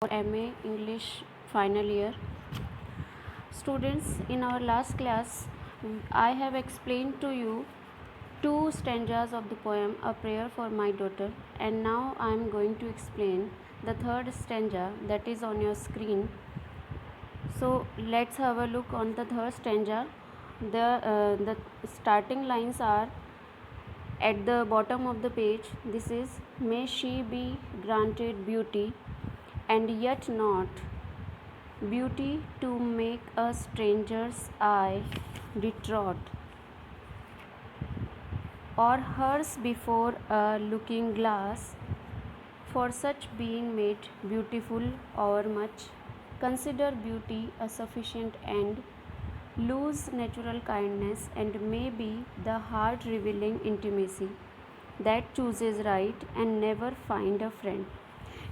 for MA English final year. Students, in our last class, I have explained to you two stanzas of the poem A Prayer for My Daughter, and now I am going to explain the third stanza that is on your screen. So let's have a look on the third stanza. The starting lines are at the bottom of the page. This is, may she be granted beauty and yet not beauty to make a stranger's eye distraught, or hers before a looking glass, for such being made beautiful overmuch. Consider beauty a sufficient end, lose natural kindness, and may be the heart revealing intimacy that chooses right and never find a friend.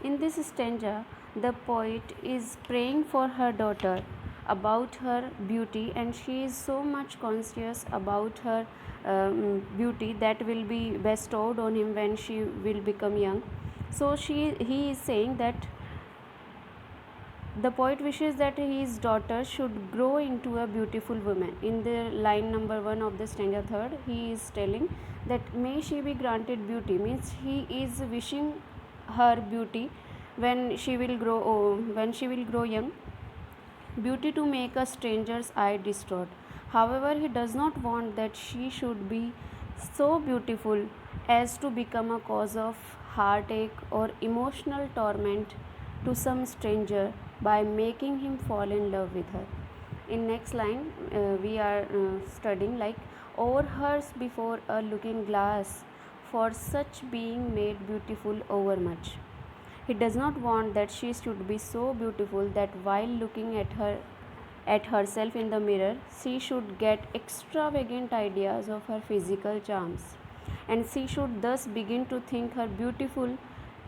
In this stanza, the poet is praying for her daughter about her beauty, and she is so much conscious about her beauty that will be bestowed on him when she will become young. So he is saying that the poet wishes that his daughter should grow into a beautiful woman. In the line number 1 of the stanza third, he is telling that may she be granted beauty, means he is wishing her beauty when she will grow young, beauty to make a stranger's eye distraught. However, he does not want that she should be so beautiful as to become a cause of heartache or emotional torment to some stranger by making him fall in love with her. In next line, we are studying like, over hers before a looking glass, for such being made beautiful overmuch. He does not want that she should be so beautiful that while looking at herself in the mirror, she should get extravagant ideas of her physical charms, and she should thus begin to think her beauty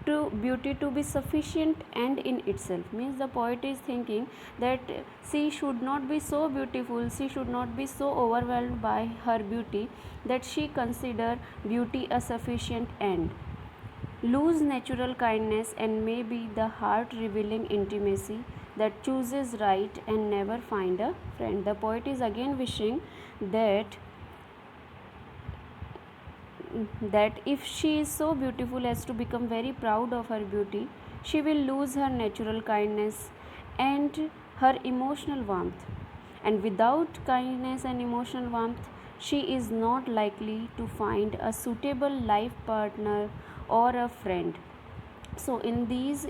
to be sufficient and in itself. Means the poet is thinking that she should not be so beautiful, she should not be so overwhelmed by her beauty that she consider beauty a sufficient end, lose natural kindness, and may be the heart revealing intimacy that chooses right and never find a friend. The poet is again wishing that if she is so beautiful as to become very proud of her beauty, she will lose her natural kindness and her emotional warmth. And without kindness and emotional warmth, she is not likely to find a suitable life partner or a friend. So in these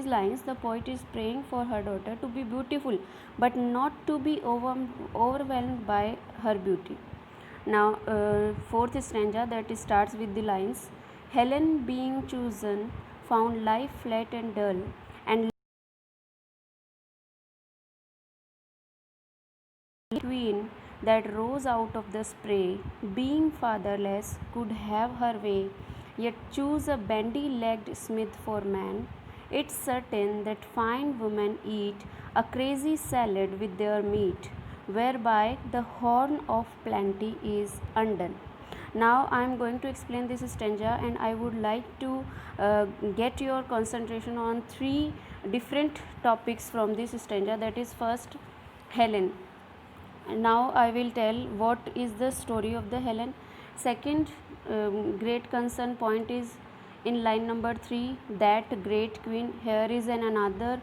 lines, the poet is praying for her daughter to be beautiful, but not to be overwhelmed by her beauty. Now, fourth stanza that starts with the lines, Helen being chosen found life flat and dull, and queen that rose out of the spray, being fatherless, could have her way, yet choose a bandy-legged smith for man. It's certain that fine women eat a crazy salad with their meat, whereby the horn of plenty is undone. Now I am going to explain this stanza, and I would like to get your concentration on three different topics from this stanza. That is, first, Helen. Now I will tell what is the story of the Helen. Second, great concern point is in line number 3, that great queen. Here is another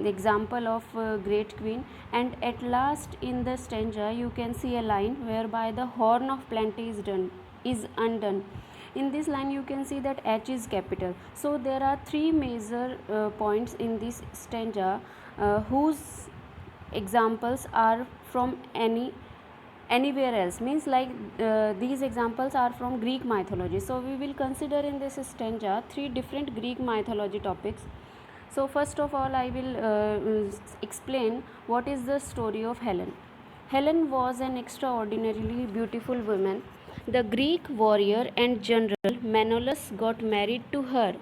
example of great queen. And at last in the stanza you can see a line whereby the horn of plenty is undone. In this line you can see that H is capital. So there are three major points in this stanza whose examples are from anywhere else, means like these examples are from Greek mythology. So we will consider in this stanza three different Greek mythology topics. So first of all, I will explain what is the story of Helen. Helen was an extraordinarily beautiful woman. The Greek warrior and general Menelaus got married to her